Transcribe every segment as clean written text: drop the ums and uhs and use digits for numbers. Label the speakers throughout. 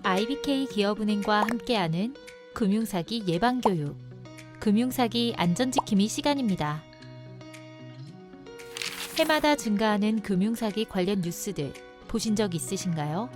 Speaker 1: IBK 기업은행과 함께하는 금융사기 예방교육, 금융사기 안전지킴이 시간입니다. 해마다 증가하는 금융사기 관련 뉴스들 보신 적 있으신가요?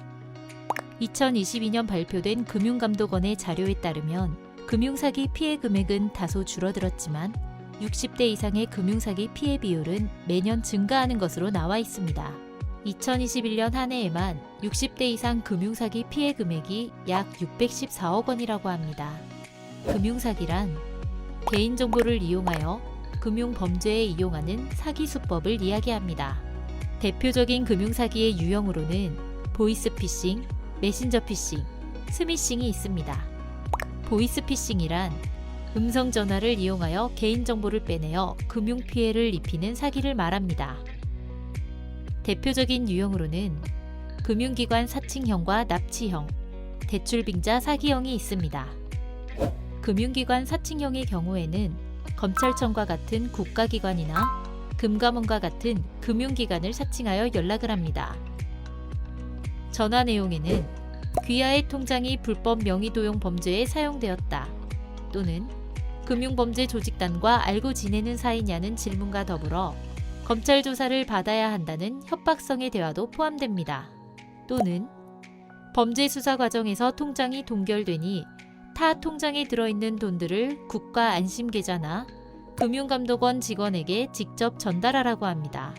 Speaker 1: 2022년 발표된 금융감독원의 자료에 따르면 금융사기 피해 금액은 다소 줄어들었지만 60대 이상의 금융사기 피해 비율은 매년 증가하는 것으로 나와 있습니다. 2021년 한 해에만 60대 이상 금융사기 피해 금액이 약 614억 원이라고 합니다. 금융사기란 개인정보를 이용하여 금융범죄에 이용하는 사기 수법을 이야기합니다. 대표적인 금융사기의 유형으로는 보이스피싱, 메신저피싱, 스미싱이 있습니다. 보이스피싱이란 음성전화를 이용하여 개인정보를 빼내어 금융피해를 입히는 사기를 말합니다. 대표적인 유형으로는 금융기관 사칭형과 납치형, 대출빙자 사기형이 있습니다. 금융기관 사칭형의 경우에는 검찰청과 같은 국가기관이나 금감원과 같은 금융기관을 사칭하여 연락을 합니다. 전화 내용에는 귀하의 통장이 불법 명의도용 범죄에 사용되었다 또는 금융범죄 조직단과 알고 지내는 사이냐는 질문과 더불어 검찰 조사를 받아야 한다는 협박성의 대화도 포함됩니다. 또는 범죄 수사 과정에서 통장이 동결되니 타 통장에 들어있는 돈들을 국가안심계좌나 금융감독원 직원에게 직접 전달하라고 합니다.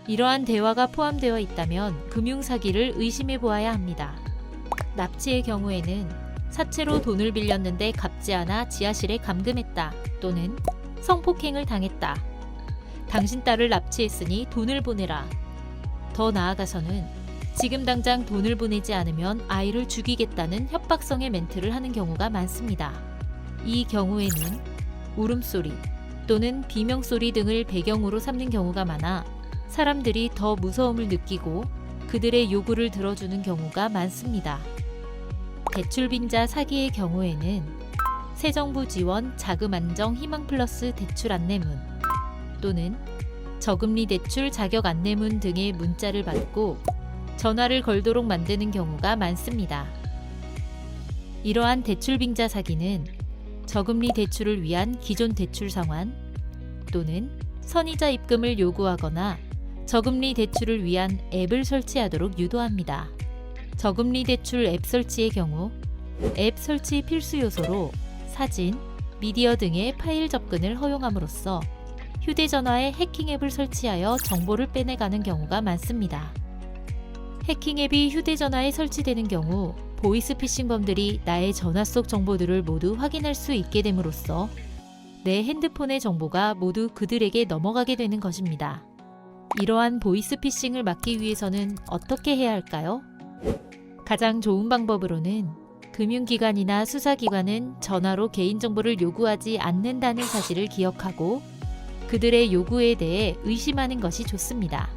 Speaker 1: 이러한 대화가 포함되어 있다면 금융사기를 의심해 보아야 합니다. 납치의 경우에는 사채로 돈을 빌렸는데 갚지 않아 지하실에 감금했다 또는 성폭행을 당했다. 당신 딸을 납치했으니 돈을 보내라. 더 나아가서는 지금 당장 돈을 보내지 않으면 아이를 죽이겠다는 협박성의 멘트를 하는 경우가 많습니다. 이 경우에는 울음소리 또는 비명소리 등을 배경으로 삼는 경우가 많아 사람들이 더 무서움을 느끼고 그들의 요구를 들어주는 경우가 많습니다. 대출빙자 사기의 경우에는 새정부 지원 자금 안정 희망 플러스 대출 안내문 또는 저금리 대출 자격 안내문 등의 문자를 받고 전화를 걸도록 만드는 경우가 많습니다. 이러한 대출빙자 사기는 저금리 대출을 위한 기존 대출 상환 또는 선이자 입금을 요구하거나 저금리 대출을 위한 앱을 설치하도록 유도합니다. 저금리 대출 앱 설치의 경우 앱 설치 필수 요소로 사진, 미디어 등의 파일 접근을 허용함으로써 휴대전화에 해킹 앱을 설치하여 정보를 빼내가는 경우가 많습니다. 해킹 앱이 휴대전화에 설치되는 경우 보이스피싱범들이 나의 전화 속 정보들을 모두 확인할 수 있게 됨으로써 내 핸드폰의 정보가 모두 그들에게 넘어가게 되는 것입니다. 이러한 보이스피싱을 막기 위해서는 어떻게 해야 할까요? 가장 좋은 방법으로는 금융기관이나 수사기관은 전화로 개인정보를 요구하지 않는다는 사실을 기억하고 그들의 요구에 대해 의심하는 것이 좋습니다.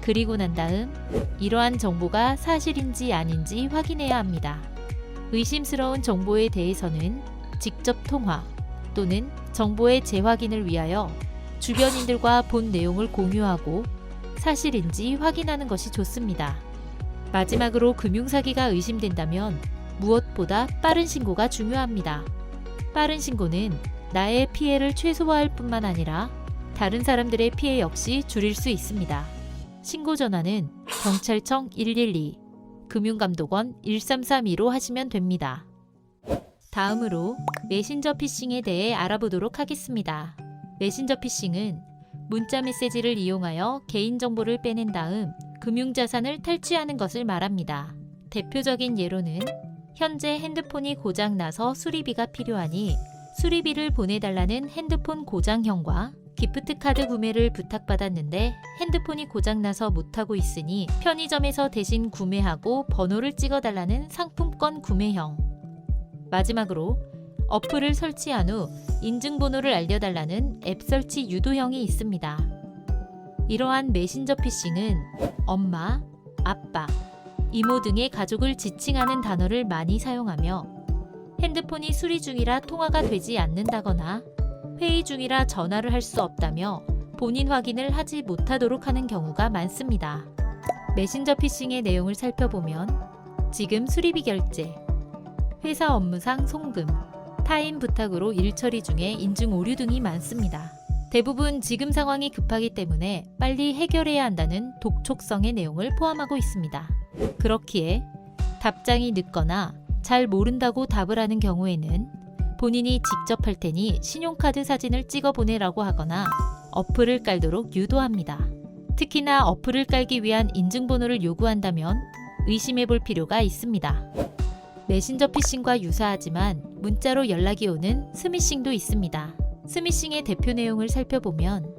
Speaker 1: 그리고 난 다음 이러한 정보가 사실인지 아닌지 확인해야 합니다. 의심스러운 정보에 대해서는 직접 통화 또는 정보의 재확인을 위하여 주변인들과 본 내용을 공유하고 사실인지 확인하는 것이 좋습니다. 마지막으로 금융사기가 의심된다면 무엇보다 빠른 신고가 중요합니다. 빠른 신고는 나의 피해를 최소화할 뿐만 아니라 다른 사람들의 피해 역시 줄일 수 있습니다. 신고 전화는 경찰청 112, 금융감독원 1332로 하시면 됩니다. 다음으로 메신저 피싱에 대해 알아보도록 하겠습니다. 메신저 피싱은 문자 메시지를 이용하여 개인정보를 빼낸 다음 금융자산을 탈취하는 것을 말합니다. 대표적인 예로는 현재 핸드폰이 고장나서 수리비가 필요하니 수리비를 보내달라는 핸드폰 고장형과 기프트카드 구매를 부탁받았는데 핸드폰이 고장나서 못하고 있으니 편의점에서 대신 구매하고 번호를 찍어달라는 상품권 구매형. 마지막으로 어플을 설치한 후 인증번호를 알려달라는 앱 설치 유도형이 있습니다. 이러한 메신저 피싱은 엄마, 아빠, 이모 등의 가족을 지칭하는 단어를 많이 사용하며 핸드폰이 수리 중이라 통화가 되지 않는다거나 회의 중이라 전화를 할 수 없다며 본인 확인을 하지 못하도록 하는 경우가 많습니다. 메신저 피싱의 내용을 살펴보면 지금 수리비 결제, 회사 업무상 송금, 타인 부탁으로 일 처리 중에 인증 오류 등이 많습니다. 대부분 지금 상황이 급하기 때문에 빨리 해결해야 한다는 독촉성의 내용을 포함하고 있습니다. 그렇기에 답장이 늦거나 잘 모른다고 답을 하는 경우에는 본인이 직접 할 테니 신용카드 사진을 찍어 보내라고 하거나 어플을 깔도록 유도합니다. 특히나 어플을 깔기 위한 인증번호를 요구한다면 의심해 볼 필요가 있습니다. 메신저 피싱과 유사하지만 문자로 연락이 오는 스미싱도 있습니다. 스미싱의 대표 내용을 살펴보면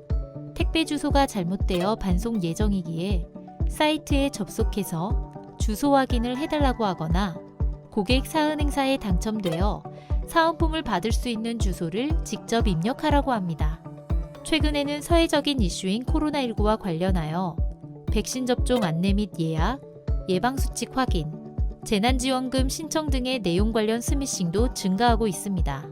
Speaker 1: 택배 주소가 잘못되어 반송 예정이기에 사이트에 접속해서 주소 확인을 해달라고 하거나 고객 사은 행사에 당첨되어 사은품을 받을 수 있는 주소를 직접 입력하라고 합니다. 최근에는 사회적인 이슈인 코로나19와 관련하여 백신 접종 안내 및 예약, 예방수칙 확인, 재난지원금 신청 등의 내용 관련 스미싱도 증가하고 있습니다.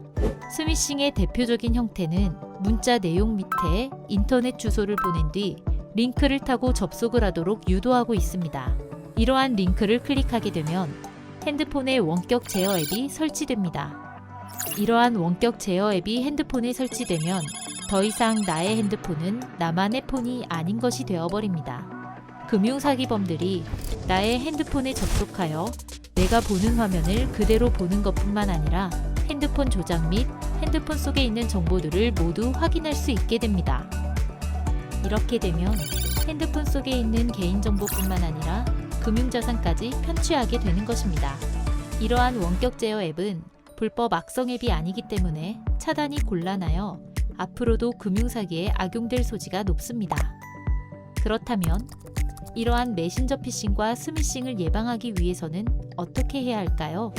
Speaker 1: 스미싱의 대표적인 형태는 문자 내용 밑에 인터넷 주소를 보낸 뒤 링크를 타고 접속을 하도록 유도하고 있습니다. 이러한 링크를 클릭하게 되면 핸드폰에 원격 제어 앱이 설치됩니다. 이러한 원격 제어 앱이 핸드폰에 설치되면 더 이상 나의 핸드폰은 나만의 폰이 아닌 것이 되어버립니다. 금융사기범들이 나의 핸드폰에 접속하여 내가 보는 화면을 그대로 보는 것뿐만 아니라 핸드폰 조작 및 핸드폰 속에 있는 정보들을 모두 확인할 수 있게 됩니다. 이렇게 되면 핸드폰 속에 있는 개인정보뿐만 아니라 금융자산까지 편취하게 되는 것입니다. 이러한 원격 제어 앱은 불법 악성 앱이 아니기 때문에 차단이 곤란하여 앞으로도 금융사기에 악용될 소지가 높습니다. 그렇다면 이러한 메신저 피싱과 스미싱을 예방하기 위해서는 어떻게 해야 할까요?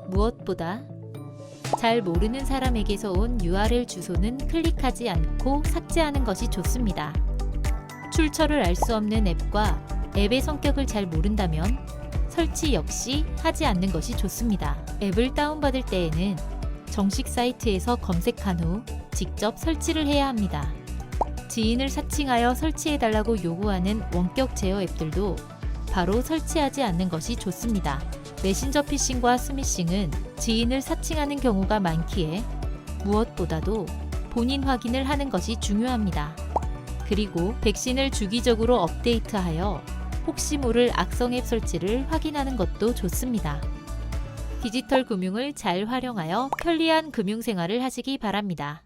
Speaker 1: 무엇보다 잘 모르는 사람에게서 온 URL 주소는 클릭하지 않고 삭제하는 것이 좋습니다. 출처를 알 수 없는 앱과 앱의 성격을 잘 모른다면 설치 역시 하지 않는 것이 좋습니다. 앱을 다운받을 때에는 정식 사이트에서 검색한 후 직접 설치를 해야 합니다. 지인을 사칭하여 설치해달라고 요구하는 원격 제어 앱들도 바로 설치하지 않는 것이 좋습니다. 메신저 피싱과 스미싱은 지인을 사칭하는 경우가 많기에 무엇보다도 본인 확인을 하는 것이 중요합니다. 그리고 백신을 주기적으로 업데이트하여 혹시 모를 악성 앱 설치를 확인하는 것도 좋습니다. 디지털 금융을 잘 활용하여 편리한 금융생활을 하시기 바랍니다.